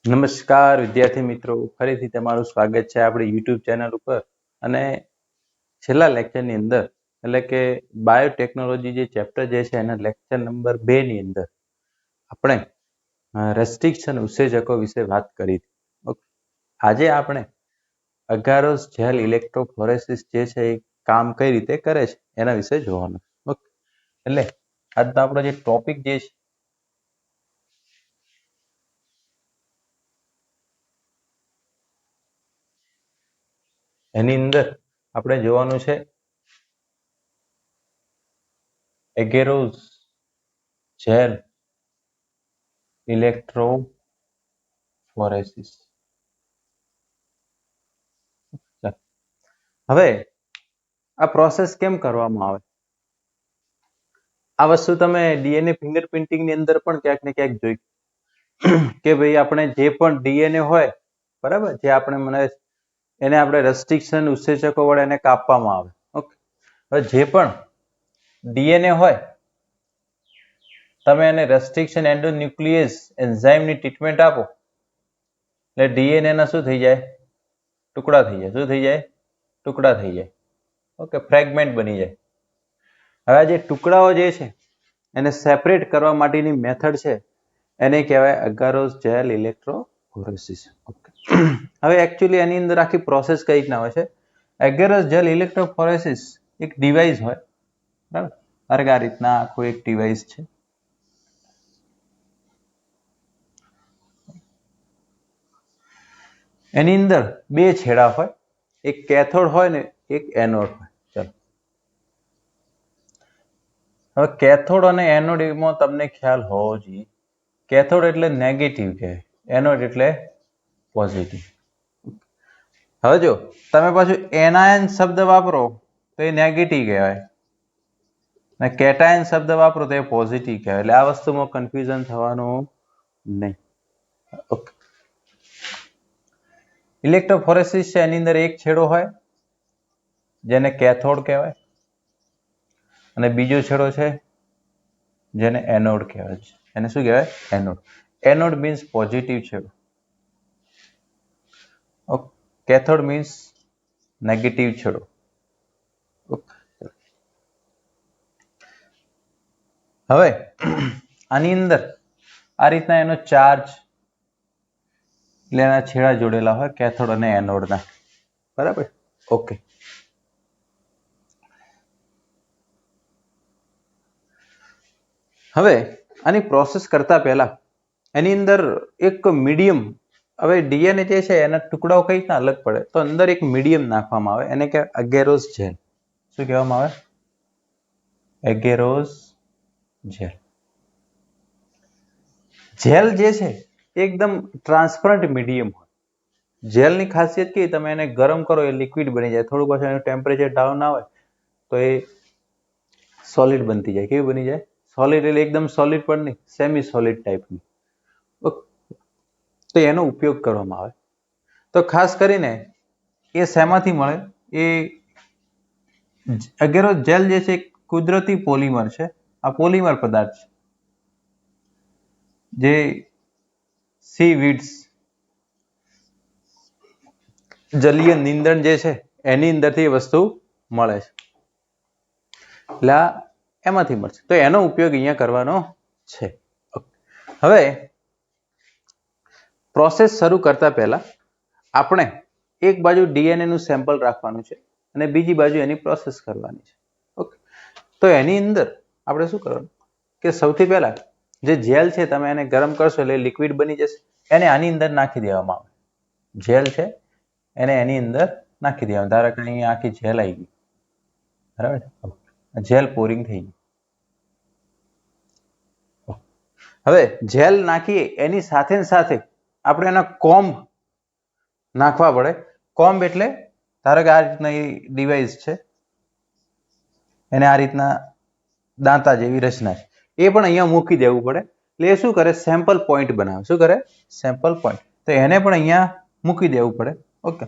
નમસ્કાર વિદ્યાર્થી મિત્રો, ફરીથી તમારું સ્વાગત છે આપણી યુટ્યુબ ચેનલ ઉપર. અને છેલ્લા લેક્ચરની અંદર એટલે કે બાયોટેકનોલોજી જે ચેપ્ટર જે છે એના લેક્ચર નંબર 2 ની અંદર આપણે રેસ્ટ્રિક્શન ઉત્સેચકો વિશે વાત કરી હતી. ઓકે, આજે આપણે અગારોસ જેલ ઇલેક્ટ્રોફોરેસિસ જે છે એ કામ કઈ રીતે કરે છે એના વિશે જોવાનું. ઓકે, એટલે આજનો આપણો જે ટોપિક જે છે એની અંદર આપણે જોવાનું છે એગેરોસ જેલ ઇલેક્ટ્રોફોરેસિસ. હવે આ પ્રોસેસ કેમ કરવામાં આવે? આ વસ્તુ તમે ડીએનએ ફિંગરપ્રિન્ટિંગ ની અંદર પણ ક્યાંક ને ક્યાંક જોઈ કે ભાઈ આપણે જે પણ ડીએનએ હોય, બરાબર, જે આપણે એને આપણે રેસ્ટ્રિક્શન ઉત્સેચકો વડે એને કાપવામાં આવે. ઓકે, હવે જે પણ ડીએનએ હોય તમે એને રેસ્ટ્રિક્શન એન્ડોન્યુક્લિયસ એન્ઝાઇમની ટ્રીટમેન્ટ આપો એટલે ડીએનએ ના શું થઈ જાય? ટુકડા થઈ જાય. શું થઈ જાય? ટુકડા થઈ જાય. ઓકે, ફ્રેગમેન્ટ બની જાય. હવે જે ટુકડાઓ જે છે એને સેપરેટ કરવા માટેની મેથડ છે એને કહેવાય અગારોસ જેલ ઇલેક્ટ્રોફોરેસિસ. ઓકે, હવે એકચ્યુઅલી એની અંદર આખી પ્રોસેસ કઈ રીતના હોય છે? અગારોસ જેલ ઇલેક્ટ્રોફોરેસિસ એક ડિવાઇસ હોય, બરાબર. આ રીતના આખું એક ડિવાઇસ છે. એની અંદર બે છેડા હોય, એક કેથોડ હોય ને એક એનોડ હોય. ચાલો, હવે કેથોડ અને એનોડમાં તમને ખ્યાલ હોવો જોઈએ. કેથોડ એટલે નેગેટિવ કહેવાય, એનોડ એટલે પોઝિટિવ. હવે જો તમે પાછું એનાયન શબ્દ વાપરો તો એ નેગેટિવ કહેવાય, ને કેટાયન શબ્દ વાપરો તો એ પોઝિટિવ કહેવાય. એટલે આ વસ્તુમાં કન્ફ્યુઝન થવાનું નહીં. ઓકે, ઇલેક્ટ્રોફોરેસિસ છે એની અંદર એક છેડો હોય જેને કેથોડ કહેવાય અને બીજો છેડો છે જેને એનોડ કહેવાય છે. એને શું કહેવાય? એનોડ. એનોડ મીન્સ પોઝિટિવ છેડો. ઓકે, કેથોડ મીન્સ નેગેટિવ છેડો. ઓકે, હવે આની અંદર આ રીતના એનો ચાર્જ એટલે એના છેડા જોડેલા હોય કેથોડ અને એનોડના, બરાબર. ઓકે, હવે આની પ્રોસેસ કરતા પહેલા એની અંદર એક મીડિયમ, હવે ડીએનએ જે છે એના ટુકડાઓ કઈ રીતના અલગ પડે તો અંદર એક મીડિયમ નાખવામાં આવે, એને કહેવાય અગેરોસ જેલ. શું કહેવામાં આવે? એગેરોસ જેલ. જેલ જે છે એકદમ ટ્રાન્સપરન્ટ મીડિયમ હોય. જેલની ખાસિયત કે તમે એને ગરમ કરો એ લિક્વિડ બની જાય, થોડું પાછું એનું ટેમ્પરેચર ડાઉન આવે તો એ સોલિડ બનતી જાય. કેવી બની જાય? સોલિડ. એટલે એકદમ સોલિડ પણ નહીં, સેમી સોલિડ ટાઈપની. તો એનો ઉપયોગ કરવામાં આવે. તો ખાસ કરીને એ શેમાંથી મળે? એ અગેરોસ જેલ જે છે કુદરતી પોલિમર છે. આ પોલિમર પદાર્થ છે જે સીવીડ્સ, જલીય નીંદણ જે છે એની અંદરથી વસ્તુ મળે છે. એટલે એમાંથી મળશે. તો એનો ઉપયોગ અહીંયા કરવાનો છે. હવે પ્રોસેસ શરૂ કરતા પહેલા આપણે એક બાજુ ડીએનએ નું સેમ્પલ રાખવાનું છે અને બીજી બાજુ એની પ્રોસેસ કરવાની છે. ઓકે, તો એની અંદર આપણે શું કરવાનું કે સૌથી પહેલા જે જેલ છે તમે એને ગરમ કરશો એટલે લિક્વિડ બની જશે. એને આની અંદર નાખી દેવામાં આવે. જેલ છે એને એની અંદર નાખી દેવાનું. ધારો કે અહીંયા આખી જેલ આવી ગઈ, બરાબર. જેલ પોરિંગ થઈ ગઈ. હવે જેલ નાખીએ એની સાથે સાથે આપણે એના કોમ્બ નાખવા પડે. કોમ્બ એટલે ધારો કે આ રીતના ડિવાઇસ છે, એને આ રીતના દાંતા જેવી રચના છે, એ પણ અહીંયા મૂકી દેવું પડે. એટલે એ શું કરે? સેમ્પલ પોઈન્ટ બનાવે. શું કરે? Sample point. તો એને પણ અહીંયા મૂકી દેવું પડે. ઓકે,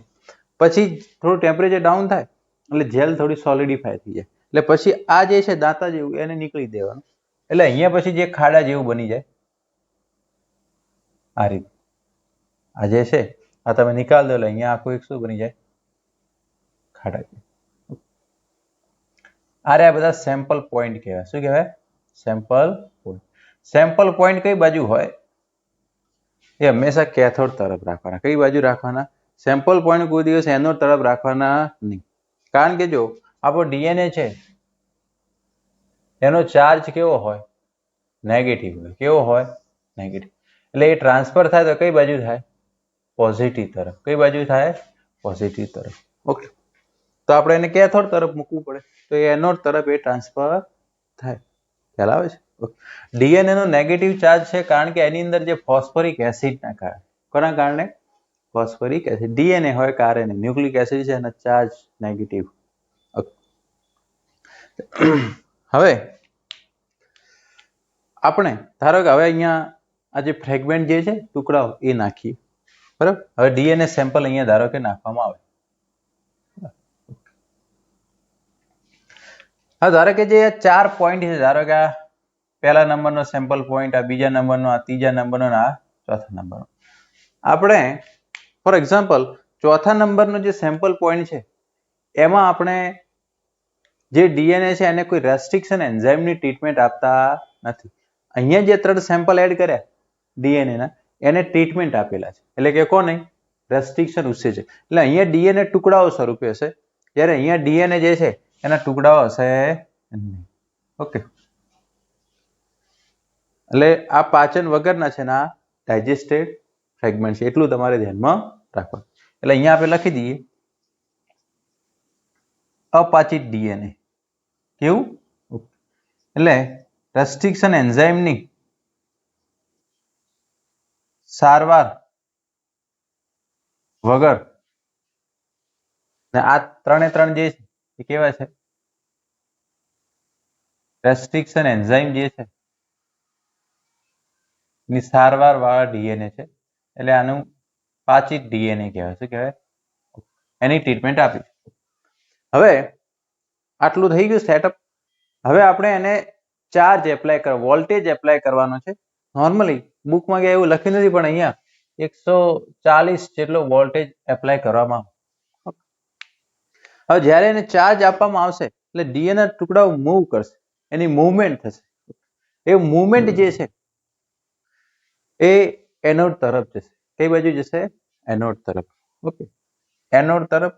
પછી થોડું ટેમ્પરેચર ડાઉન થાય એટલે જેલ થોડી સોલિડિફાય થઈ જાય. એટલે પછી આ જે છે દાંતા જેવું એને નીકળી દેવાનું. એટલે અહીંયા પછી જે ખાડા જેવું બની જાય આ રીતે. આ જે છે આ તમે નિકાલ દો એટલે અહીંયા આખું એક શું બની જાય? ખાડા. આ રહ્યા બધા સેમ્પલ પોઈન્ટ કહેવાય. શું કહેવાય? Sample point. સેમ્પલ પોઈન્ટ કઈ બાજુ હોય? એ હંમેશા કેથોડ તરફ રાખવાના. કઈ બાજુ રાખવાના? સેમ્પલ પોઈન્ટ કોઈ દિવસ એનોડ તરફ રાખવાના નહીં. કારણ કે જો આપણો ડીએનએ છે એનો ચાર્જ કેવો હોય? નેગેટિવ હોય. કેવો હોય? નેગેટિવ. એટલે એ ટ્રાન્સફર થાય તો કઈ બાજુ થાય? પોઝિટિવ તરફ. કઈ બાજુ થાય? પોઝિટિવ તરફ. ઓકે. તો આપણે એને કેથોડ તરફ મૂકવું પડે તો એ એનોડ તરફ એ ટ્રાન્સફર થાય. ખ્યાલ આવે છે? ડીએનએ નો નેગેટિવ ચાર્જ છે કારણ કે એની અંદર જે ફોસ્ફરિક એસિડના કારણે. કોના કારણે? Phosphoric acid. ડીએનએ હોય કે આરએનએ, ન્યુક્લિક એસિડ છે એનો ચાર્જ નેગેટિવ. હવે આપણે ધારો કે હવે અહીંયા આ જે ફ્રેગમેન્ટ જે છે ટુકડાઓ એ નાખીએ. બરાબર? હવે ડીએનએ સેમ્પલ અહીંયા ધારો કે નાખવામાં આવે. હા, ધારો કે જે 4 પોઈન્ટ છે, ધારો કે આ પહેલા નંબરનો સેમ્પલ પોઈન્ટ, આ બીજા નંબરનો, આ ત્રીજા નંબરનો, આ ચોથા નંબરનો. આપણે ફોર એક્ઝામ્પલ ચોથા નંબરનો જે સેમ્પલ પોઈન્ટ છે એમાં આપણે જે ડીએનએ છે એને કોઈ રેસ્ટ્રિક્શન એન્ઝાઇમની ટ્રીટમેન્ટ આપતા નથી. અહીંયા જે 3 સેમ્પલ એડ કર્યા ડીએનએના એને ટ્રીટમેન્ટ આપેલા છે. એટલે કે કોને? રેસ્ટ્રિક્શન ઉત્સેચક. એટલે અહીંયા ડીએનએ ટુકડાઓ સ્વરૂપે હશે, જ્યારે અહીંયા ડીએનએ જે છે એના ટુકડાઓ હશે નહીં. ઓકે. એટલે આ પાચન વગરના છે ને આ ડાયજેસ્ટેડ ફ્રેગમેન્ટ છે. એટલું તમારે ધ્યાનમાં રાખવાનું. એટલે અહીંયા આપણે લખી દઈએ અપાચિત ડીએનએ. કેવું? એટલે રેસ્ટ્રિક્શન એન્ઝાઇમની સારવાર વગર આ 3 જે છે એ કેવા છે? રેસ્ટ્રિક્શન એન્ઝાઇમ જે છે ની સારવાર વાળા ડીએનએ છે. એટલે આનું પાચિત ડીએનએ કહેવાય. શું કહેવાય? એની ટ્રીટમેન્ટ આપી. હવે આટલું થઈ ગયું સેટઅપ. હવે આપણે એને ચાર્જ એપ્લાય કરો, વોલ્ટેજ એપ્લાય કરવાનો છે. નોર્મલી બુકમાં કે એવું લખ્યું નથી, પણ અહીંયા 140 જેટલો વોલ્ટેજ એપ્લાય કરવામાં આવે. હવે જ્યારે એને ચાર્જ આપવામાં આવશે એટલે ડીએનએ ટુકડાઓ મૂવ કરશે, એની મૂવમેન્ટ થશે. એ મૂવમેન્ટ જે છે એ એનોડ તરફ જશે. કઈ બાજુ જશે? એનોડ તરફ. ઓકે. એનોડ તરફ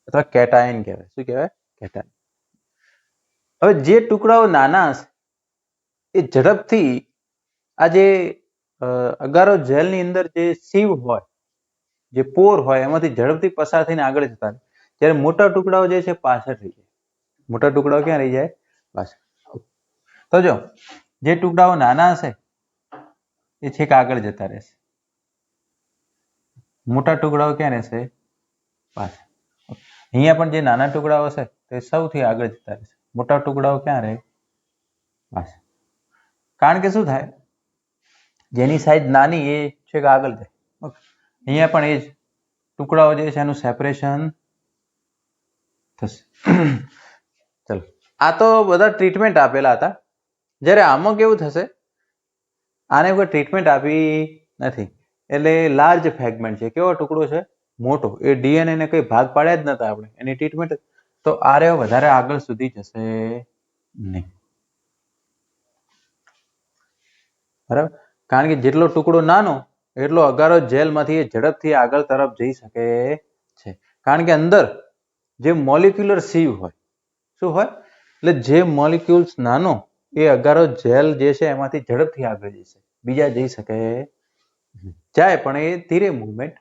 અથવા કેટાયન કહેવાય. શું કહેવાય? કેટાયન. હવે જે ટુકડાઓ નાના હશે એ ઝડપથી આ જે અગારો જેલની અંદર જે સીવ હોય, જે પોર હોય એમાંથી ઝડપથી પસાર થઈને આગળ જતા રહે. જ્યારે મોટા ટુકડાઓ જે છે પાછળ રહી જાય. મોટા ટુકડાઓ ક્યાં રહી જાય? પાછળ. તો જો જે ટુકડાઓ નાના હશે એ છેક આગળ જતા રહેશે. મોટા ટુકડાઓ ક્યાં રહેશે? પાછળ. અહીંયા પણ જે નાના ટુકડાઓ હશે તે સૌથી આગળ જતા રહેશે. મોટા ટુકડાઓ ક્યાં રહે? પાછળ. કારણ કે શું થાય? જેની સાઈઝ નાની એ છેક આગળ જાય. અહીંયા પણ એ જ ટુકડાઓ જે છે એનું સેપરેશન થશે. ચલો, આ તો બધા ટ્રીટમેન્ટ આપેલા હતા. જ્યારે આમાં કેવું થશે? આને કોઈ ટ્રીટમેન્ટ આપી નથી. એટલે લાર્જ ફ્રેગમેન્ટ છે. કેવો ટુકડો છે? મોટો. એ ડીએનએ ને કઈ ભાગ પાડ્યા જ નતા આપણે એની ટ્રીટમેન્ટ. તો આ રહ્યો વધારે આગળ સુધી જશે નહીં. બરાબર? કારણ કે જેટલો ટુકડો નાનો એટલો અગારો જેલમાંથી ઝડપથી આગળ તરફ જઈ શકે છે. કારણ કે અંદર જે મોલિક્યુલર સીવ હોય, શું હોય? એટલે જે મોલિક્યુલ્સ નાનો એ અગારો જેલ જે છે એમાંથી ઝડપથી આગળ જશે. બીજા જઈ શકે જાય પણ એ ધીરે મૂવમેન્ટ.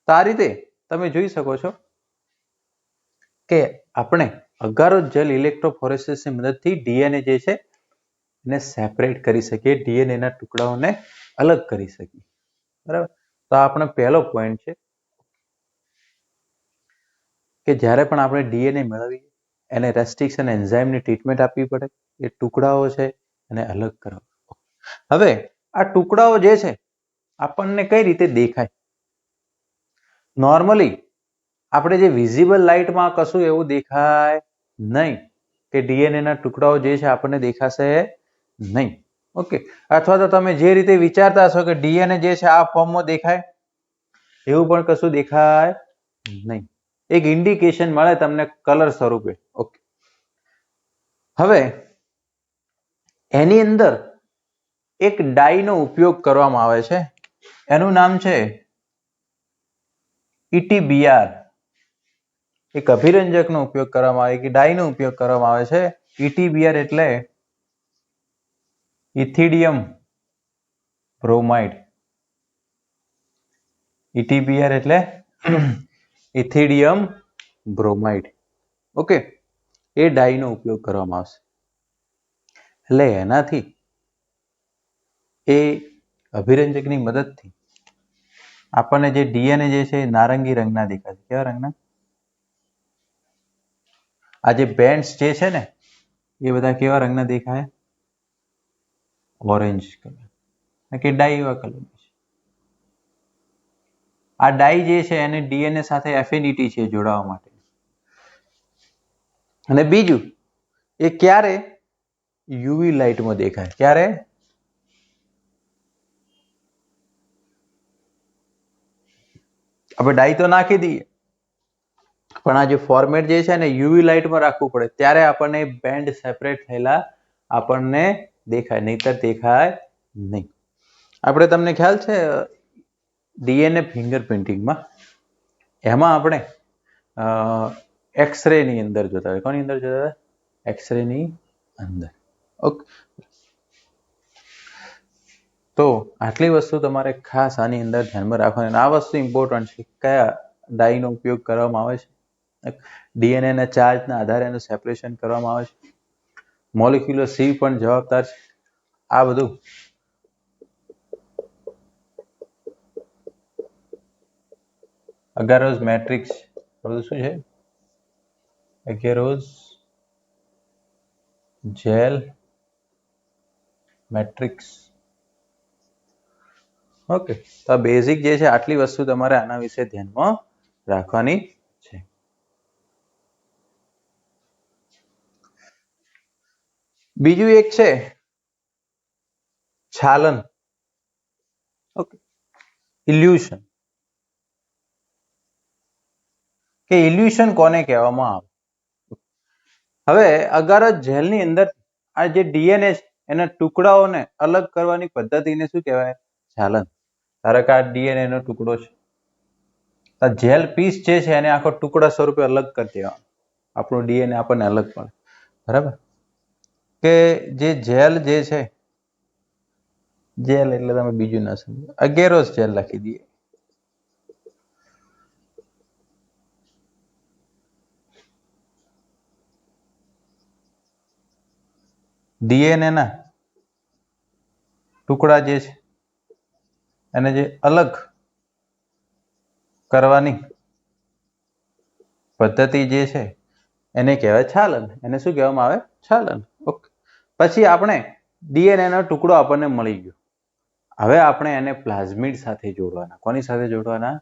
તો આ રીતે તમે જોઈ શકો છો કે આપણે અગારો જેલ ઇલેક્ટ્રોફોરેસિસની મદદથી ડીએનએ જે છે એને સેપરેટ કરી શકીએ, ડીએનએ ના ટુકડાઓને અલગ કરી શકીએ. બરાબર? તો આપણો પહેલો પોઈન્ટ છે કે જ્યારે પણ આપણે ડીએનએ મેળવીએ એને રેસ્ટ્રિક્શન એન્ઝાઇમની ટ્રીટમેન્ટ આપવી પડે. એ ટુકડાઓ છે એને અલગ કરવા. હવે આ ટુકડાઓ જે છે આપણને કઈ રીતે દેખાય? નોર્મલી આપણે જે વિઝિબલ લાઇટમાં કશું એવું દેખાય નહીં કે ડીએનએ ના ટુકડાઓ જે છે આપણને દેખાશે નહીં. ઓકે, અથવા તો તમે જે રીતે વિચારતા હશો કે ડીએનએ જે છે આ ફોર્મમાં દેખાય, એવું પણ કશું દેખાય નહીં. એક ઇન્ડિકેશન મળે તમને કલર સ્વરૂપે. ઓકે, હવે એની અંદર એક ડાઈનો ઉપયોગ કરવામાં આવે છે, એનું નામ છે ETBR. એક અભિરંજકનો ઉપયોગ કરવામાં આવે કે ડાઈનો ઉપયોગ કરવામાં આવે છે. ETBR એટલે ઇથિડિયમ બ્રોમાઇડ. ETBR એટલે ઇથિડિયમ બ્રોમાઇડ. ઓકે, એ ડાઈનો ઉપયોગ કરવામાં આવશે. એટલે એનાથી એ અભિરંજકની મદદથી આપણને જે ડીએનએ જે છે નારંગી રંગના દેખાય છે. કેવા રંગના? આ જે બેન્ડ્સ જે છે ને એ બધા કેવા રંગના દેખાય? ઓરેન્જ કલર કે ડાઈ એવા કલર છે. આ ડાઈ જે છે એને ડીએનએ સાથે એફિનિટી છે જોડાવા માટે. અને બીજું એ ક્યારે યુવી લાઇટમાં દેખાય? ક્યારે? આપણે ડાઈ તો નાખી દઈએ પણ આ જે ફોર્મેટ જે છે ને યુવી લાઇટમાં રાખવું પડે ત્યારે આપણને બેન્ડ સેપરેટ થયેલા આપણને દેખાય, નહીતર દેખાય નહીં. આપણે તમને ખ્યાલ છે ડીએનએ ફિંગરપ્રિન્ટિંગમાં એમાં આપણે એક્સરે ની અંદર જોતા હોય. કોની અંદર જોતા હતા? એક્સરે ની અંદર. ઓકે, તો આટલી વસ્તુ તમારે ખાસ આની અંદર ધ્યાનમાં રાખવાની. આ વસ્તુ ઇમ્પોર્ટન્ટ છે, કયા ડાઈનો ઉપયોગ કરવામાં આવે છે. ડીએનએ ના ચાર્જના આધારે એનું સેપરેશન કરવામાં આવે છે. મોલિક્યુલર સી પણ જવાબદાર છે. આ બધું અગારોઝ મેટ્રિક્સ બધું શું છે? અગારોઝ જેલ મેટ્રિક્સ. ઓકે, તો આ બેઝિક જે છે આટલી વસ્તુ તમારે આના વિશે ધ્યાનમાં રાખવાની છે. બીજું એક છે છાલન. ઓકે, ઇલ્યુશન. કે ઇલ્યુશન કોને કહેવામાં આવે? હવે અગારોઝ જેલની અંદર આ જે ડીએનએ છે એના ટુકડાઓને અલગ કરવાની પદ્ધતિને શું કહેવાય? છાલન. ધારો કે આ ડીએનએ નો ટુકડો છે, આ જેલ પીસ જે છે એને આખો ટુકડા સ્વરૂપે અલગ કરી દેવાનો. આપણું ડીએનએ આપણને અલગ પડે, બરાબર? કે જે જેલ જે છે, જેલ એટલે તમે બીજું ના સમજો, અગેરોસ જેલ લખી દઈએ. ડીએનએ ના ટુકડા જે છે એને જે અલગ કરવાની પદ્ધતિ જે છે એને કહેવાય છાલન. એને શું કહેવામાં આવે? છાલન. ઓકે, પછી આપણે ડીએનએ નો ટુકડો આપણને મળી ગયો. હવે આપણે એને પ્લાઝમિડ સાથે જોડવાના. કોની સાથે જોડવાના?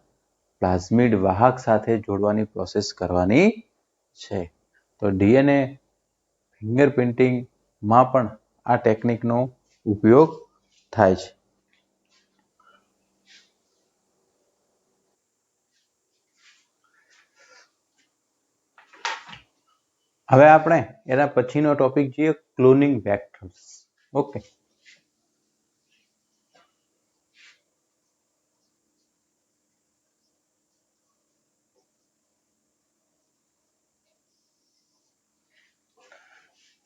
પ્લાઝમિડ વાહક સાથે જોડવાની પ્રોસેસ કરવાની છે. તો ડીએનએ ફિંગરપ્રિન્ટિંગમાં પણ આ ટેકનિકનો ઉપયોગ થાય છે. હવે આપણે એના પછીનો ટોપિક જોઈએ, ક્લોનિંગ વેક્ટર્સ. ઓકે,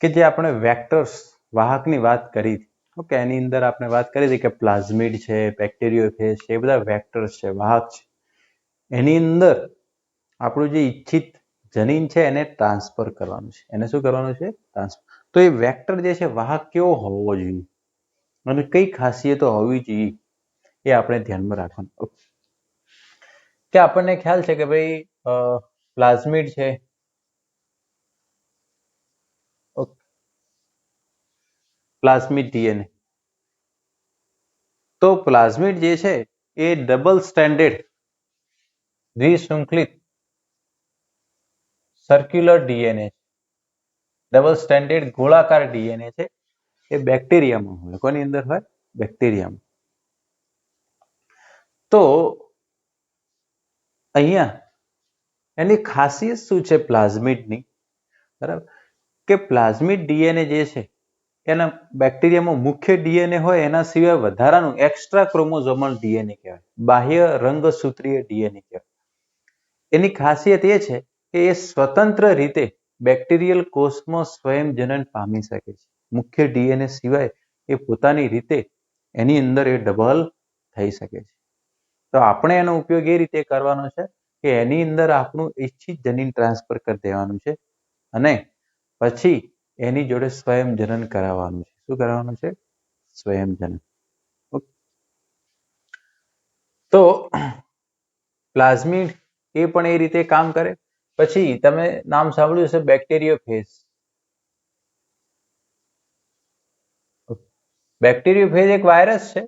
કે જે આપણે વેક્ટર્સ વાહકની વાત કરી. ઓકે, એની અંદર આપણે વાત કરી હતી કે પ્લાઝમિડ છે, બેક્ટેરિયોફેજ છે, એ બધા વેક્ટર્સ છે, વાહક છે. એની અંદર આપણું જે ઈચ્છિત જનીન છે એને ટ્રાન્સફર કરવાનું છે. એને શું કરવાનું છે? ટ્રાન્સફર. તો એ વેક્ટર જે છે વાહક કેવો હોવો જોઈએ અને કઈ ખાસિયતો હોવી જોઈએ એ આપણે ધ્યાનમાં રાખવાનું. કે આપણને ખ્યાલ છે કે ભાઈ પ્લાઝમિડ છે, પ્લાઝમિડ ડીએનએ. તો પ્લાઝમિડ જે છે એ ડબલ સ્ટેન્ડર્ડ દ્વિશૃંખલિત સર્ક્યુલર ડીએનએ, ડબલ સ્ટેન્ડર્ડ ગોળાકાર ડીએનએ છે. એ બેક્ટેરિયામાં હોય. કોની અંદર હોય? બેક્ટેરિયામાં. તો અહીંયા એની ખાસિયત શું છે પ્લાઝમિડની? બરાબર, કે પ્લાઝમિડ ડીએનએ જે છે એના બેક્ટેરિયામાં મુખ્ય ડીએનએ હોય એના સિવાય વધારાનું એક્સ્ટ્રા ક્રોમોઝોમલ ડીએનએ કહેવાય, બાહ્ય રંગસૂત્રીય ડીએનએ કહેવાય. એની ખાસિયત એ છે કે એ સ્વતંત્ર રીતે બેક્ટેરિયલ કોષમાં સ્વયં જનન પામી શકે છે. મુખ્ય ડીએનએ સિવાય એ પોતાની રીતે એની અંદર એ ડબલ થઈ શકે છે. તો આપણે એનો ઉપયોગ એ રીતે કરવાનો છે કે એની અંદર આપણું ઈચ્છિત જનીન ટ્રાન્સફર કરી દેવાનું છે અને પછી એની જોડે સ્વયં જનન કરાવવાનું છે. શું કરાવવાનું છે? સ્વયં જનન. તો પ્લાઝમિડ એ પણ એ રીતે કામ કરે. પછી તમે નામ સાંભળ્યું હશે બેક્ટેરિયોફેજ. બેક્ટેરિયોફેજ એક વાયરસ છે,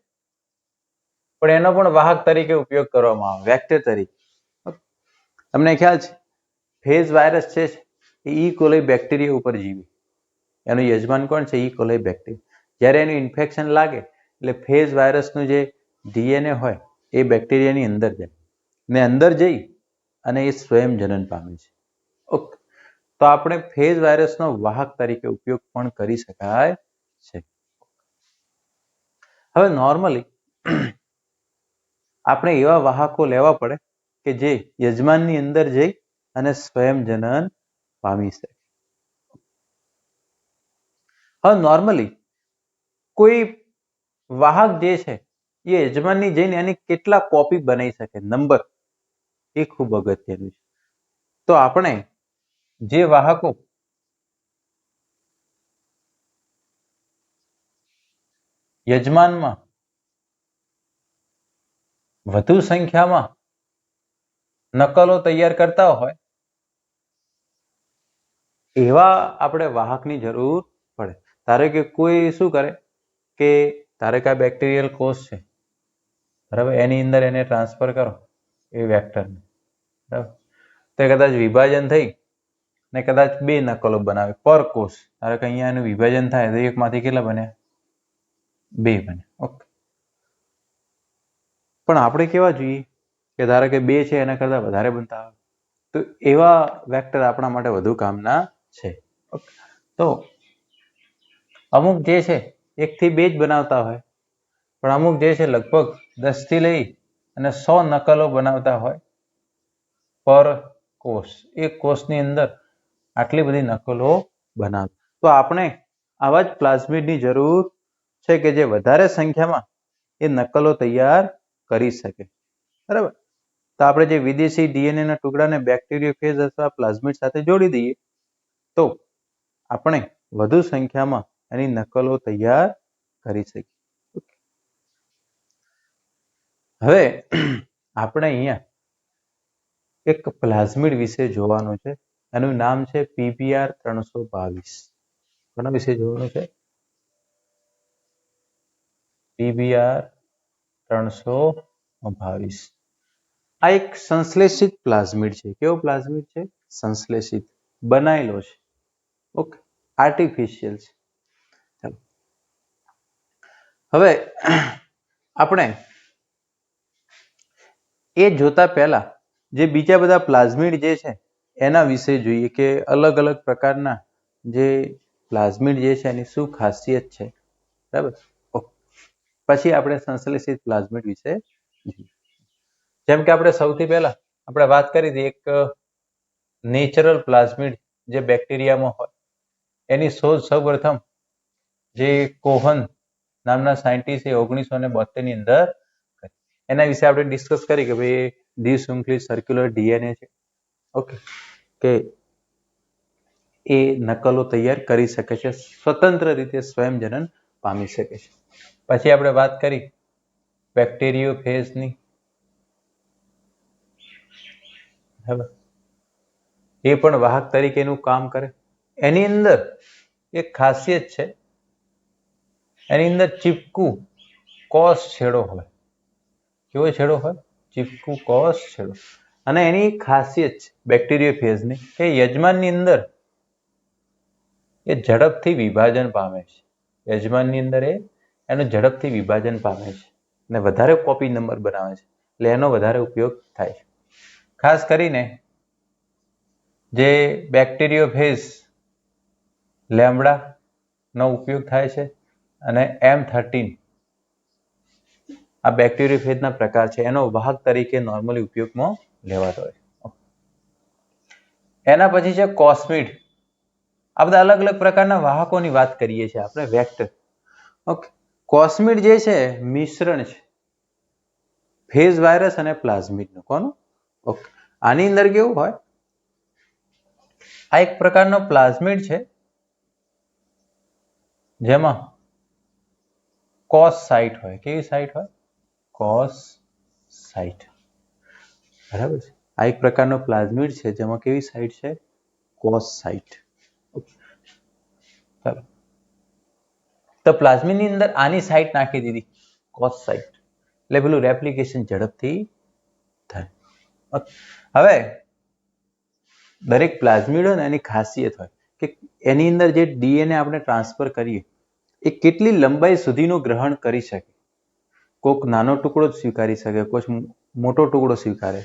પણ એનો પણ વાહક તરીકે ઉપયોગ કરવામાં આવે, વેક્ટર તરીકે. તમને ખ્યાલ છે ફેજ વાયરસ છે એ ઈ કોલી બેક્ટેરિયા ઉપર જીવે. એનું યજમાન કોણ છે? ઈ કોલી બેક્ટેરિયા. જ્યારે એનું ઇન્ફેક્શન લાગે એટલે ફેજ વાયરસનું જે ડીએનએ હોય એ બેક્ટેરિયાની અંદર જાય ને અંદર જઈ અને એ સ્વયં જનન પામે છે. ઓકે, તો આપણે ફેજ વાયરસનો વાહક તરીકે ઉપયોગ પણ કરી શકાય છે. હવે નોર્મલી આપણે એવા વાહકો લેવા પડે કે જે યજમાનની અંદર જઈ અને સ્વયં જનન પામી શકે. હવે નોર્મલી કોઈ વાહક જે છે એ યજમાનની જઈને એની કેટલા કોપી બનાવી શકે, નંબર, એ ખૂબ અગત્યનું છે. તો આપણે જે વાહકો યજમાનમાં વધુ સંખ્યામાં નકલો તૈયાર કરતા હોય એવા આપણે વાહકની જરૂર પડે. ધારો કે કોઈ શું કરે કે ધારો કે આ બેક્ટેરિયલ કોષ છે, બરાબર, એની અંદર એને ટ્રાન્સફર કરો એ વેક્ટરને, બરાબર, તો કદાચ વિભાજન થઈ ને કદાચ 2 નકલો બનાવે પર કોષ. ધારો કે અહીંયા એનું વિભાજન થાય તો એકમાંથી કેટલા બન્યા? 2 બન્યા. ઓકે, પણ આપણે કેવા જોઈએ કે ધારો કે 2 છે એના કરતા વધારે બનતા હોય તો એવા વેક્ટર આપણા માટે વધુ કામના છે. તો અમુક જે છે 1 થી 2 જ બનાવતા હોય, પણ અમુક જે છે લગભગ 10 થી લઈ અને 100 નકલો બનાવતા હોય પર કોષ. એક કોષની અંદર આટલી બધી નકલો બનાવે. તો આપણે આવા જ પ્લાઝમિડની જરૂર છે કે જે વધારે સંખ્યામાં એ નકલો તૈયાર કરી શકે. બરાબર, તો આપણે જે વિદેશી ડીએનએ ના ટુકડાને બેક્ટેરિયોફેજ અથવા પ્લાઝમિડ સાથે જોડી દઈએ તો આપણે વધુ સંખ્યામાં એની નકલો તૈયાર કરી શકીએ. હવે આપણે અહીંયા એક પ્લાઝમિડ વિશે જોવાનું છે. એનું નામ છે PBR 322. કોના વિશે જોવાનું છે? PBR 322. આ એક સંશ્લેષિત પ્લાઝમિડ છે. કેવો પ્લાઝમિડ છે? સંશ્લેષિત, બનાયેલો છે. ઓકે, આર્ટિફિશિયલ છે. ચાલો, હવે આપણે એ જોતા પહેલા જે બીજા બધા પ્લાઝમિડ જે છે એના વિશે જોઈએ કે અલગ અલગ પ્રકારના જે પ્લાઝમિડ જે છે એની શું ખાસિયત છે. બરાબર, પછી આપણે સંશ્લેષિત પ્લાઝમિડ વિશે જોઈએ. જેમ કે આપણે સૌથી પહેલા આપણે વાત કરી હતી એક નેચરલ પ્લાઝમિડ જે બેક્ટેરિયામાં હોય એની શોધ સૌપ્રથમ જે કોહન નામના સાયન્ટિસ્ટે 1972 ની અંદર કરી. એના વિશે આપણે ડિસ્કસ કરી કે ભાઈ દ્વિશૃંખલિત સર્ક્યુલર ડીએનએ છે. ઓકે, કે એ નકલો તૈયાર કરી શકે છે, સ્વતંત્ર રીતે સ્વયં જનન પામી શકે છે. પછી આપણે વાત કરી બેક્ટેરિયોફેજની. એ પણ વાહક તરીકેનું કામ કરે. એની અંદર એક ખાસિયત છે, એની અંદર ચીપકું કોષ છેડો હોય. કેવો છેડો હોય? ચીપકું કોષ છેડો. અને એની ખાસિયત છે બેક્ટેરિયોફેજની કે યજમાનની અંદર એ ઝડપથી વિભાજન પામે છે. યજમાનની અંદર એનું ઝડપથી વિભાજન પામે છે અને વધારે કોપી નંબર બનાવે છે, એટલે એનો વધારે ઉપયોગ થાય છે. ખાસ કરીને જે બેક્ટેરિયોફેજ લેમ્બડા નો ઉપયોગ થાય છે અને M13 આ બેક્ટેરિયોફેજના પ્રકાર છે, એનો વાહક તરીકે નોર્મલી ઉપયોગમાં લેવાતો હોય છે. એના પછી છે કોસ્મિડ. આ બધા અલગ અલગ પ્રકારના વાહકોની વાત કરીએ છીએ આપણે, વેક્ટર. ઓકે, કોસ્મિડ જે છે મિશ્રણ છે ફેજ વાયરસ અને પ્લાઝમિડનું. કોનું? ઓકે, આની અંદર કેવું હોય, આ એક પ્રકારનો પ્લાઝમિડ છે જેમાં કોસ સાઇટ હોય. કેવી સાઇટ હોય? Cos site. બરાબર છે. આ એક પ્રકારનો પ્લાઝમિડ છે જેમાં કેવી સાઇટ છે? Cos site. ચાલો, તો પ્લાઝમિડની અંદર આની સાઇટ નાખી દીધી, કોસ સાઇટ, એટલે પેલું રેપ્લિકેશન ઝડપથી થાય. હવે દરેક પ્લાઝમિડ હોય ને એની ખાસિયત હોય કે એની અંદર જે ડીએનએ આપણે ટ્રાન્સફર કરીએ એ કેટલી લંબાઈ સુધીનું ગ્રહણ કરી શકે. કોઈક નાનો ટુકડો જ સ્વીકારી શકે, કોઈક મોટો ટુકડો સ્વીકારે.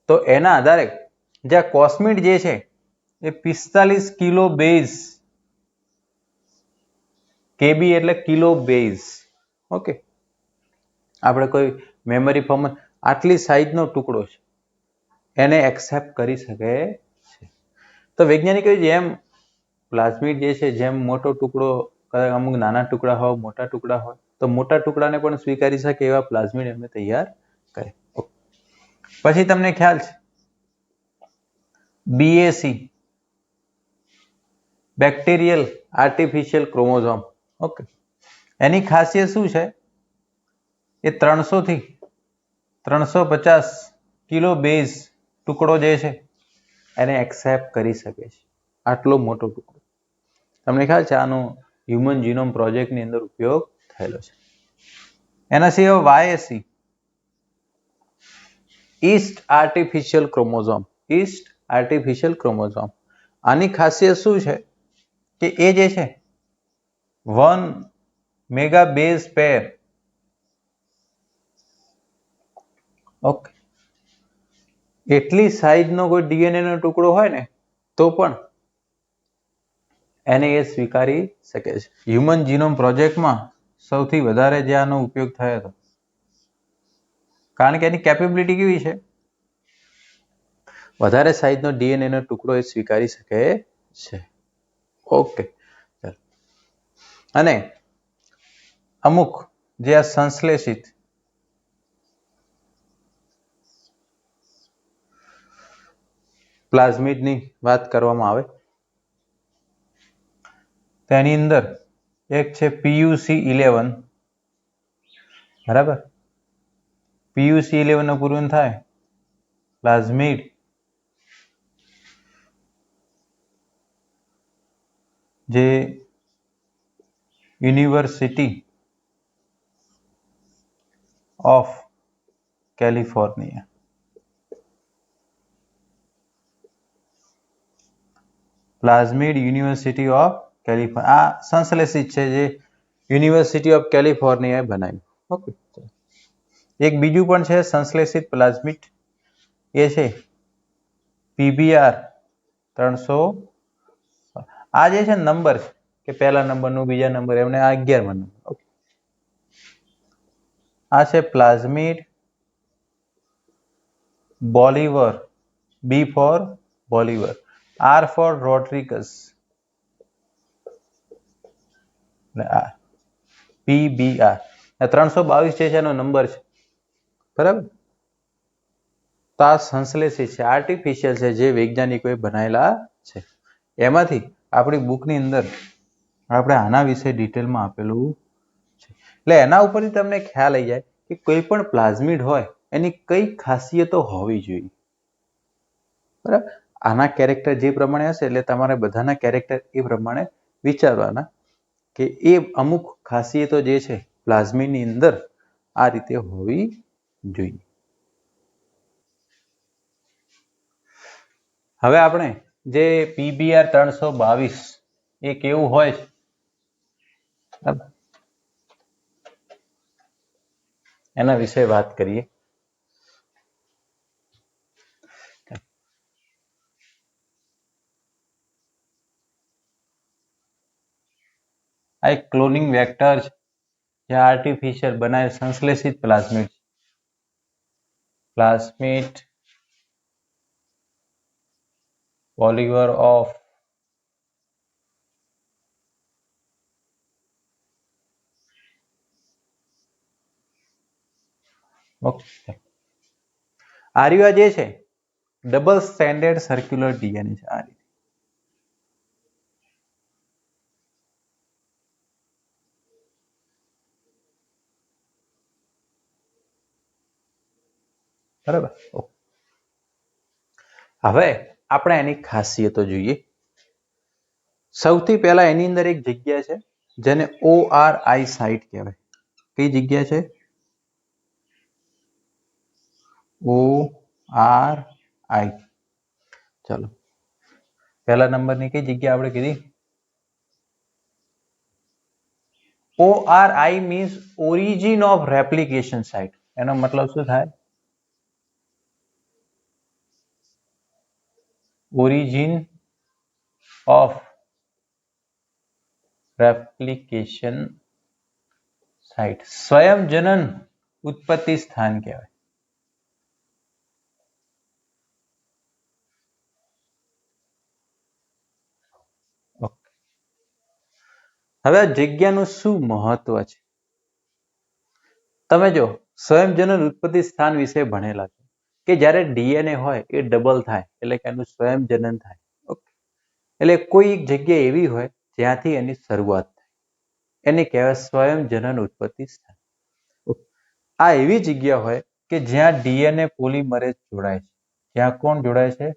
તો એના આધારે જે કોસ્મિડ જે છે એ 45 કિલો બેઝ, કેબી એટલે કિલો બેઝ. ઓકે, આપણે કોઈ મેમરી ફોર્મ આટલી સાઈઝનો ટુકડો છે એને એક્સેપ્ટ કરી શકે છે. તો વૈજ્ઞાનિકો જેમ પ્લાઝમિડ જે છે જેમ મોટો ટુકડો, અમુક નાના ટુકડા હોય, મોટા ટુકડા હોય, તો મોટા ટુકડાને પણ સ્વીકારી શકે એવા પ્લાઝમિડ એમને તૈયાર કરે. પછી તમને ખ્યાલ છે BAC, bacterial artificial chromosome. Okay, એની ખાસિયત શું છે? એ 300 થી 350 કિલો બેઝ ટુકડો જે છે એને એક્સેપ્ટ કરી શકે છે. આટલો મોટો ટુકડો. તમને ખ્યાલ છે આનો હ્યુમન જીનોમ પ્રોજેક્ટની અંદર ઉપયોગ થયેલો છે. એના સિવાય YAC, yeast artificial chromosome. Yeast artificial chromosome. આની ખાસિયત શું છે કે એ જે છે 1 મેગા બેઝ પેર. ઓકે, એટલી સાઈઝનો કોઈ ડીએનએ નો ટુકડો હોય ને તો પણ એને એ સ્વીકારી શકે છે. હ્યુમન જીનોમ પ્રોજેક્ટમાં સૌથી વધારે જે આનો ઉપયોગ થયો હતો, કારણ કે એની કેપેબિલિટી કેવી છે, વધારે સાઈઝનો ડીએનએ નો ટુકડો એ સ્વીકારી શકે છે. ઓકે, અને અમુક જે આ સંશ્લેષિત પ્લાઝમિડની વાત કરવામાં આવે તેની અંદર એક છે PUC11. બરાબર, PUC11 નો પૂરું થાય પ્લાઝમિડ જે university of California, plasmid university of California, આ સંશ્લેષિત છે જે યુનિવર્સિટી ઓફ કેલિફોર્નિયાએ બનાવ્યું. ઓકે, એક બીજું પણ છે સંશ્લેષિત પ્લાઝમિડ, એ છે PBR 300. આ જે છે નંબર છે કે પહેલા નંબરનું, બીજા નંબર, એમને આ 11મા નંબર. ઓકે, આ છે plasmid Bolivar. B for Bolivar, R for Rodriguez, PBR. 322 જે છે એનો નંબર છે. બરાબર, તો આ સંશ્લેષિત છે, આર્ટિફિશિયલ છે, જે વૈજ્ઞાનિકોએ બનાવેલા છે. એમાંથી આપણી બુકની અંદર આપણે આના વિશે ડિટેલમાં આપેલું છે. એટલે એના ઉપરથી તમને ખ્યાલ આવી જાય કે કોઈ પણ પ્લાઝમિડ હોય એની કઈ ખાસિયતો હોવી જોઈએ. બરાબર, આના કેરેક્ટર જે પ્રમાણે હશે એટલે તમારે બધાના કેરેક્ટર એ પ્રમાણે વિચારવાના કે એ અમુક ખાસિયતો જે છે પ્લાઝમિડની અંદર આ રીતે હોવી જોઈએ. હવે આપણે જે PBR 322 એ કેવું હોય છે બરાબર, એના વિશે વાત કરીએ. આ એક ક્લોનિંગ વેક્ટર છે જે આર્ટિફિશિયલ બનાવેલ સંશ્લેષિત પ્લાઝમિડ છે. પ્લાઝમિડ પોલિમર ઓફ આર્યા જે છે ડબલ સ્ટ્રેન્ડેડ સર્ક્યુલર ડીએનએ છે. આ રીતે બરાબર. હવે આપણે એની ખાસિયતો જોઈએ. સૌથી પહેલા એની અંદર એક જગ્યા છે જેને ORI સાઇટ કહેવાય. કઈ જગ્યા છે? ORI. ચલો, પહેલા નંબરની કઈ જગ્યા આપણે કીધી? ORI means origin of replication site. એનો મતલબ શું થાય? ઓરિજિન ઓફ રેપ્લિકેશન સાઇટ, સ્વયં જનન ઉત્પત્તિ સ્થાન કહેવાય. હવે આ જગ્યાનું શું મહત્વ છે? તમે જો સ્વયં જનન ઉત્પત્તિ સ્થાન વિશે ભણેલા છો કે જ્યારે ડીએનએ હોય એ ડબલ થાય એટલે કે એનું સ્વયં જનન થાય. એટલે કોઈ એક જગ્યા એવી હોય જ્યાંથી એની શરૂઆત થાય, એને કહેવાય સ્વયં જનન ઉત્પત્તિ સ્થાન. આ એવી જગ્યા હોય કે જ્યાં ડીએનએ પોલિમરેઝ જોડાય છે. જ્યાં કોણ જોડાય છે?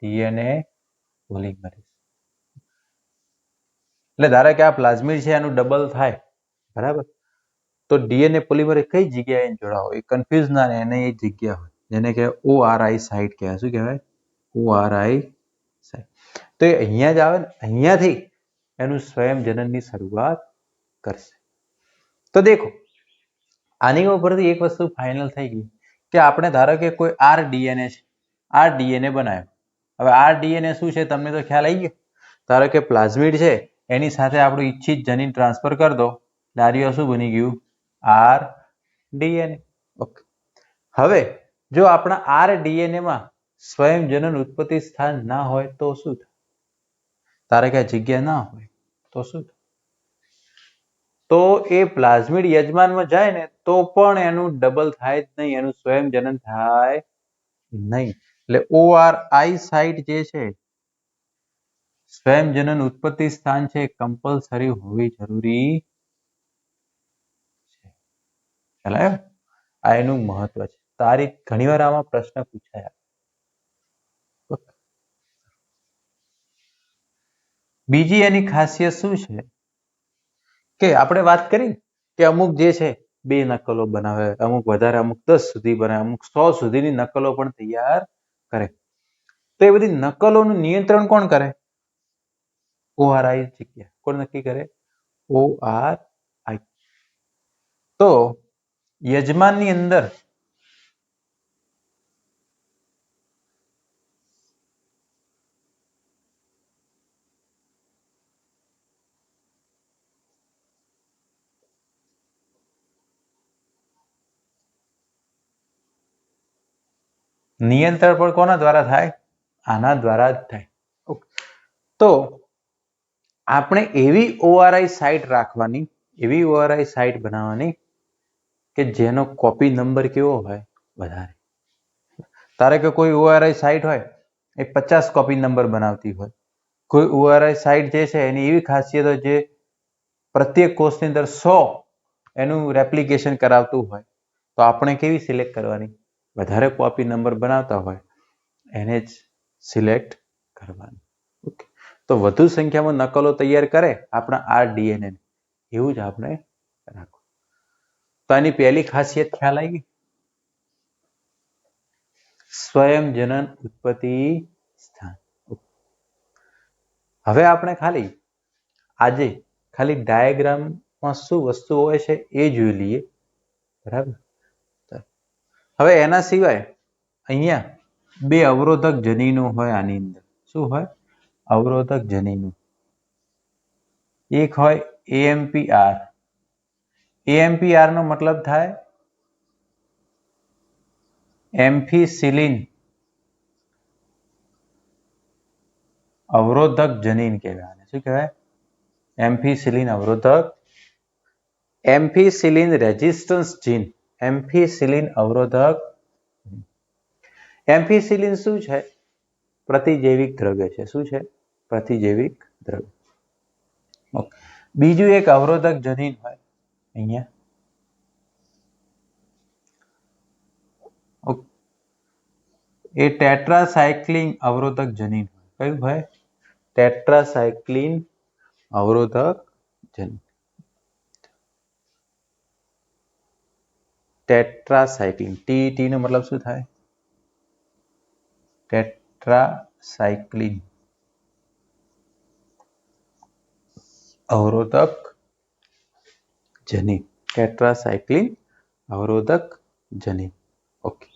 DNA polymerase. એટલે ધારો કે આ પ્લાઝમિડ છે એનું ડબલ થાય, બરાબર, તો ડીએનએ પોલિમરેઝ કઈ જગ્યાએ જોડાવો એ કન્ફ્યુઝ ના રહે, એને એ જગ્યા હોય જેને કહેવાય ORI સાઇટ કહેવાય. શું કહેવાય? ORI site. તો એ અહીંયા જ આવે ને, અહીંયાથી એનું સ્વયં જનનની શરૂઆત કરશે. તો દેખો આની ઉપરથી એક વસ્તુ ફાઇનલ થઈ ગઈ કે આપણે ધારો કે કોઈ RDNA છે, RDNA બનાવ્યો. હવે RDNA શું છે તમને તો ખ્યાલ આવી ગયો. ધારો કે પ્લાઝમિડ છે એની સાથે આપણું ઈચ્છિત જનીન ટ્રાન્સફર કરી દો, દારીઓ શું બની ગયું? RDNA. ઓકે. હવે જો આપણા RDNA માં સ્વયં જનન ઉત્પત્તિ સ્થાન ના હોય તો શું થાય? ધારો કે જગ્યા ના હોય તો શું થાય? તો એ પ્લાઝમિડ યજમાનમાં જાય ને તો પણ એનું ડબલ થાય જ નહીં, એનું સ્વયં જનન થાય નહીં. એટલે ORI સાઇટ જે છે સ્વયં જનન ઉત્પત્તિ સ્થાન છે કમ્પલસરી હોવી જરૂરી છે. ખ્યાલ આવ્યો? આ એનું મહત્વ છે. તારી ઘણીવાર આમાં પ્રશ્ન પૂછાયા. બીજી એની ખાસિયત શું છે કે આપણે વાત કરી કે અમુક જે છે 2 નકલો બનાવે, અમુક વધારે, અમુક 10 સુધી બનાવે, અમુક 100 સુધીની નકલો પણ તૈયાર કરે. તો એ બધી નકલોનું નિયંત્રણ કોણ કરે? ORI જગ્યા. કોણ નક્કી કરે? ORI. તો યજમાનની અંદર નિયંત્રણ પણ કોના દ્વારા થાય? આના દ્વારા જ થાય. તો આપણે એવી ORI સાઇટ રાખવાની, એવી ORI સાઇટ બનાવવાની કે જેનો કોપી નંબર કેવો હોય? વધારે. ધારો કે કોઈ ORI સાઇટ હોય એ 50 કોપી નંબર બનાવતી હોય. કોઈ ORI સાઇટ જે છે એની એવી ખાસિયત હોય જે પ્રત્યેક કોષની અંદર 100 એનું રેપ્લિકેશન કરાવતું હોય, તો આપણે કેવી સિલેક્ટ કરવાની? વધારે કોપી નંબર બનાવતા હોય એને જ સિલેક્ટ કરવાની. ઓકે. તો વધુ સંખ્યામાં નકલો તૈયાર કરે આપણા RDNA એવું જ આપણે રાખવું. તો આની પહેલી ખાસિયત ખ્યાલ આવી ગઈ? સ્વયં જનન ઉત્પત્તિ સ્થાન. હવે આપણે ખાલી આજે खाली डायग्राम में शू वस्तु होय छे ए जोई लीए। बराबर। हवे एना सिवाय अहींया बे अवरोधक जनीनो होय आनी अंदर। शुं होय? अवरोधक जनीनो। एक होय एएमपीआर। एएमपीआर नो मतलब थाय एम्फीसिलिन अवरोधक जनीन कहेवाय। शुं कहेवाय? एम्फीसिलिन अवरोधक, एम्फीसिलिन रेजिस्टन्स जीन, एम्फीसिलिन अवरोधक। एम्फीसिलिन शुं छे? प्रतिजैविक द्रव्य छे। शुं छे? प्रतिजैविक द्रव्य। ओके। बीजું एक अवरोधक जनीन होय अहींया। ए टेट्रासाइक्लिन अवरोधक जनीन। कयुं होय? टेट्रासाइक्लिन अवरोधक जनीन। टेट्रासाइक्लिन, टी नो मतलब शुं थाय? टेट्रासाइक्लिन अवरोधक जनीन। टेट्रासाइक्लिन अवरोधक जनीन। ओके।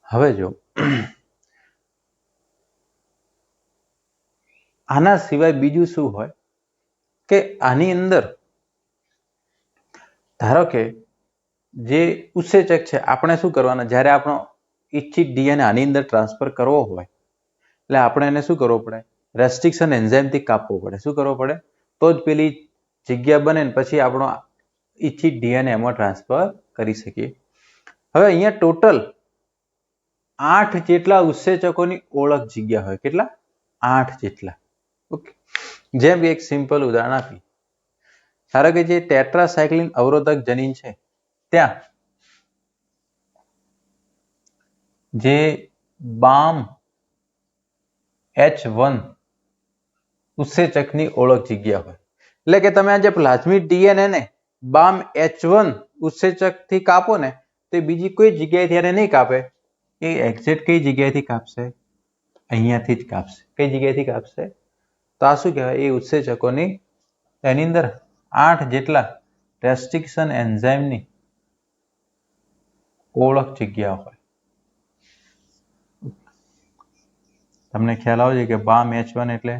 हवे जो आना सिवाय बीजું शुं होय के आनी अंदर धारो के जे उत्सेचक छे आपणे शुं करवाना, ज्यारे आपणो इच्छित डीएनए आनी अंदर ट्रांसफर करवो होय એટલે આપણે એને શું કરવો પડે? રેસ્ટ્રિક્શન એન્ઝાઇમથી કાપવો પડે। શું કરવો પડે? તો જ પેલી જગ્યા બને ને પછી આપણો ઇચ્છિત ડીએનએ એમાં ટ્રાન્સફર કરી શકીએ। હવે અહીંયા ટોટલ 8 જેટલા ઉત્સેચકોની ઓળખ જગ્યા હોય। કેટલા? 8 જેટલા। ઓકે। જેમ એક સિમ્પલ ઉદાહરણ આપી, ધારો કે જે ટેટ્રાસાइक्लिन अवरोधक जनीन છે ત્યાં જે બામ H1 उत्सेचकनी ओळख जग्या होय। એટલે કે તમે આ જે પ્લાઝમિડ ડીએનએ ને બામ H1 उत्सेचकથી કાપો ને તે બીજી કોઈ જગ્યાએથી એને નહીં કાપે, એ એક્ઝેક્ટ કઈ જગ્યાએથી કાપશે? અહીંયાથી જ કાપશે। કઈ જગ્યાએથી કાપશે? તો આ શું કહેવાય? એ ઉત્સેચકોની એની અંદર 8 જેટલા રેસ્ટ્રિક્શન એન્ઝાઇમની ઓળખ જગ્યા હોય। તમને ખ્યાલ આવે છે કે બામ H1 એટલે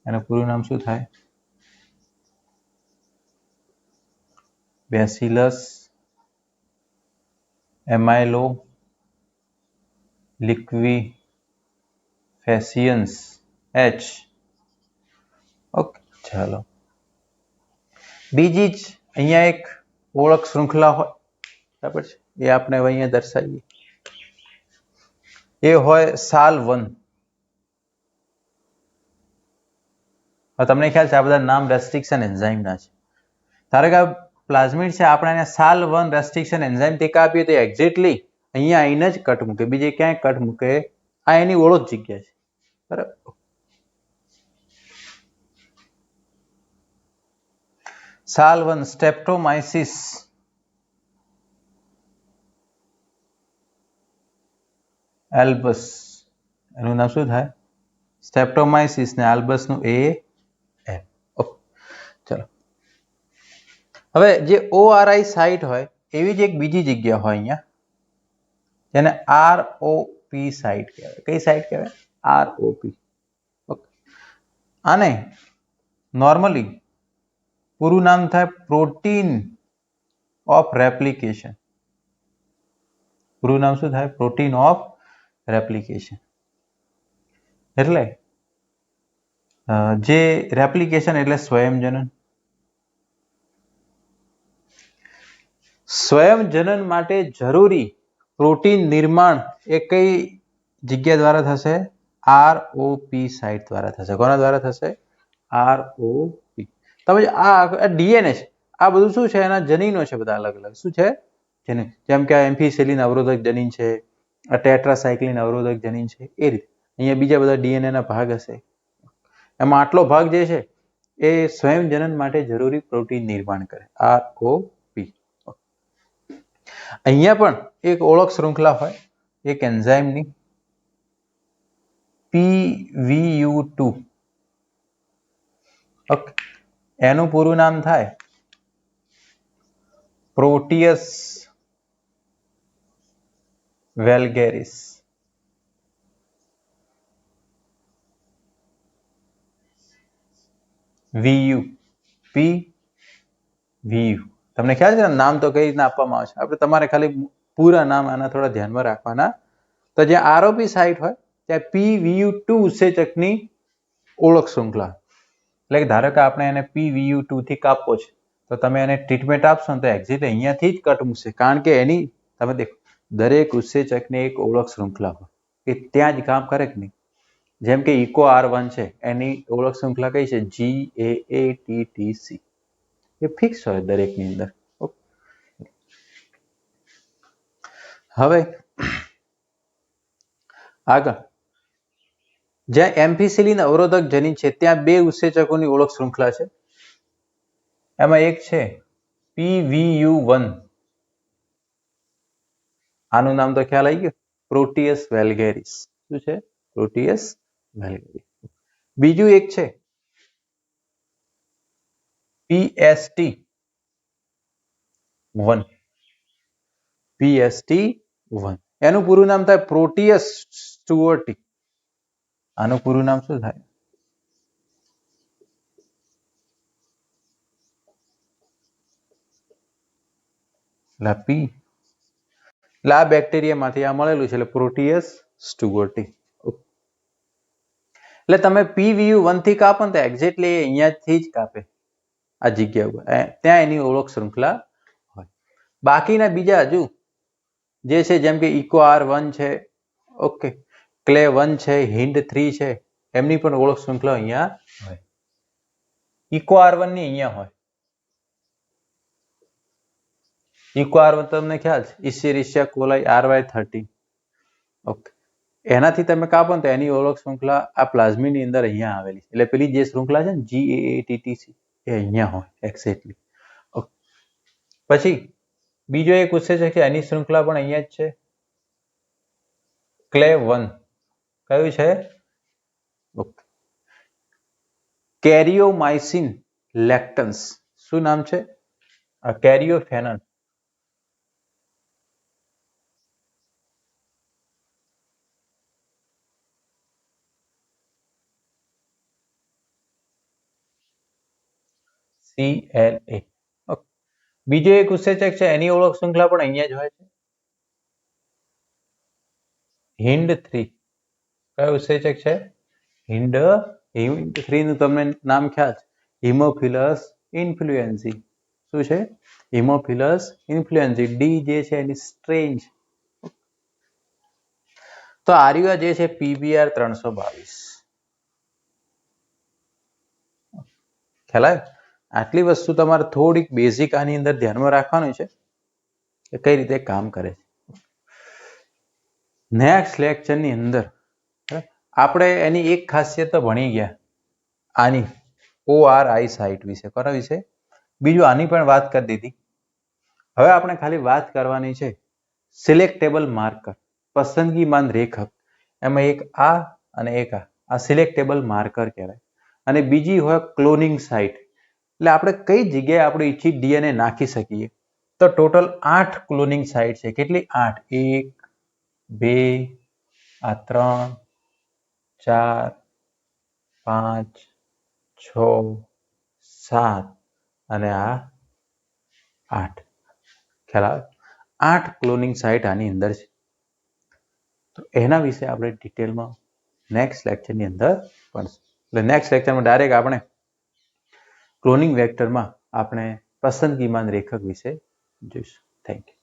એનું પૂરું નામ શું થાય? Bacillus amyloliquefaciens H। Okay, चलो बीजी ज अहींया एक ओळख श्रृंखला होय, बराबर छे? ए आपणे હવે અહીંયા દર્શાવીએ। એ હોય SAL1। તમને ખ્યાલ છે આ બધા નામ રેસ્ટ્રિક્શન એન્ઝાઇમના છે। ધારો કે પ્લાઝમિડ છે, આપણે એને SAL1 રેસ્ટ્રિક્શન એન્ઝાઇમથી કાપીએ તો એક્ઝેક્ટલી અહીંયા આઈને જ કટ મૂકે, બીજે ક્યાંય કટ મૂકે। આ એની ઓળખ જગ્યા છે, બરાબર। SAL1 સ્ટ્રેપ્ટોમાઇસિસ એલ્બસ, એનું નામ શું થાય? સ્ટ્રેપ્ટોમાઇસિસ ને એલ્બસ નું એ એમ। ઓકે, ચલો હવે જે ORI સાઇટ હોય એવી જ એક બીજી જગ્યા હોય અહીંયા, જેને ROP સાઇટ કહેવાય। કઈ સાઇટ કહેવાય? ROP। ઓકે, આને નોર્મલી પૂરું નામ થાય પ્રોટીન ઓફ રેપ્લિકેશન। પૂરું નામ શું થાય? Protein of replication. એટલે જે રેપ્લિકેશન એટલે સ્વયંજનન। સ્વયંજનન માટે જરૂરી પ્રોટીન નિર્માણ એ કઈ જગ્યા દ્વારા થશે? ROP સાઇટ દ્વારા થશે। કોના દ્વારા થશે? ROP। તમે આ ડીએનએ છે, આ બધું શું છે? એના જનીનો છે બધા અલગ અલગ। શું છે? જનીન। જેમ કે આ એમ્ફીસિલિન અવરોધક જનીન છે, આ ટેટ્રાસાइक्लिन અવરોધક જનીન છે, એ રીતે અહીંયા બીજા બધા ડીએનએ ના ભાગ હશે। એમાં આટલો ભાગ જે છે એ સ્વયંજનન માટે જરૂરી પ્રોટીન નિર્માણ કરે, ROP। અહીંયા પણ એક ઓળખ શ્રૃંખલા હોય એક એન્ઝાઇમની, PVU2 ઓકે એનું પૂરું નામ થાય પ્રોટિયસ વેલ્ગેરિસ. VU PVU તમને ખ્યાલ છે ને નામ તો કઈ રીતના આપવામાં આવે છે. આપણે તમારે ખાલી પૂરા નામ આના થોડા ધ્યાનમાં રાખવાના. તો જ્યાં આરઓપી સાઇટ હોય ત્યાં PVU2 ઉત્સેચકની ઓળખ શૃંખલા. એટલે કે ધારો કે આપણે એને PVU2 થી કાપવો છે તો તમે એને ટ્રીટમેન્ટ આપશો ને તો એક્ઝિટ અહીંયાથી જ કટ મૂકશે. કારણ કે એની તમે દેખો દરેક ઉત્સેચકની એક ઓળખ શૃંખલા હોય એ ત્યાં જ કામ કરે કે નહીં. જેમ કે ઇકો R1 છે એની ઓળખ શૃંખલા કઈ છે GAATTC. એ ફિક્સ હોય દરેકની અંદર. હવે આગળ જ્યાં એમ્ફિસિલિન અવરોધક જનીન છે ત્યાં બે ઉત્સેચકોની ઓળખ શૃંખલા છે. એમાં એક છે PVU1 આનું નામ તો ખ્યાલ આવી ગયો પ્રોટિયસ વેલ્ગેરિસ. શું છે પ્રોટિયસ વેલ્ગેરિસ. બીજું એક છે PST1 એનું પૂરું નામ થાય પ્રોટિયસ સ્ટુઅર્ટી. આનું પૂરું નામ શું થાય આ બેક્ટેરિયામાંથી આ મળેલું છે એટલે પ્રોટિયસ સ્ટુઅર્ટી. એટલે તમે PVU1 થી કાપો ને તો એક્ઝેક્ટલી અહીંયાથી જ કાપે આ જગ્યા ઉપર ત્યાં એની ઓળખ શૃંખલા હોય. બાકીના બીજા હજુ જે છે જેમ કે ઇકો R1 છે ઓકે ક્લે1 છે HIND3 છે એમની પણ ઓળખ શૃંખલા અહીંયા હોય. ઇકો R1 ની અહીંયા હોય. ઇકો R1 તમને ખ્યાલ છે ઇસેરિશિયા કોલાઈ RY13 ઓકે એનાથી તમે કાપો ને તો એની ઓળખ શૃંખલા આ પ્લાઝ્મીની અંદર અહીંયા આવેલી છે. એટલે પેલી જે શૃંખલા છે ને GAATTC એ અહીંયા હોય એક્ઝેક્ટલી. પછી બીજો એક ઉત્સેચક છે એની શૃંખલા પણ અહીંયા જ છે ક્લે1. કયું છે કેરિયોમાઇસિન લેક્ટન્સ. શું નામ છે કેરિયોફેનન. CLA. બીજો એક ઉત્સેચક છે એની ઓળખ શૃંખલા પણ અહીંયા જ હોય છે HIND3. કયો ઉત્સેચક છે HIND3 નું તમને નામ ખ્યાલ છે હિમોફિલસ ઇન્ફ્લુએન્ઝી. શું છે હિમોફિલસ ઇન્ફ્લુએન્ઝી. ડી જે છે એની સ્ટ્રેન. તો આર્યુ જે છે PBR 322. ખ્યાલ આવ્યો. આટલી વસ્તુ તમારે થોડીક બેઝિક આની અંદર ધ્યાનમાં રાખવાનું છે કે કઈ રીતે કામ કરે છે. નેક્સ્ટ લેક્ચરની અંદર આપણે એની એક ખાસિયત તો ભણી ગયા આની ORI સાઇટ વિશે. કોના વિશે બીજું આની પણ વાત કરી દીધી. હવે આપણે ખાલી વાત કરવાની છે સિલેક્ટેબલ માર્કર પસંદગીમાન રેખક. એમાં એક આ અને એક આ સિલેક્ટેબલ માર્કર કહેવાય. અને બીજી હોય ક્લોનિંગ સાઇટ. એટલે આપણે કઈ જગ્યાએ આપણે ઈચ્છિત DNA નાખી શકીએ. તો ટોટલ 8 ક્લોનિંગ સાઇટ છે. કેટલી 8 1 2 આ 3 4 5 6 7 અને આ 8. ખ્યાલ આવે 8 ક્લોનિંગ સાઇટ આની અંદર છે. તો એના વિશે આપણે ડિટેલમાં નેક્સ્ટ લેક્ચરની અંદર ભણશું. એટલે નેક્સ્ટ લેક્ચરમાં ડાયરેક્ટ આપણે ક્લોનિંગ વેક્ટરમાં આપણે પસંદગીમાન રેખક વિશે જોઈશું. Thank you.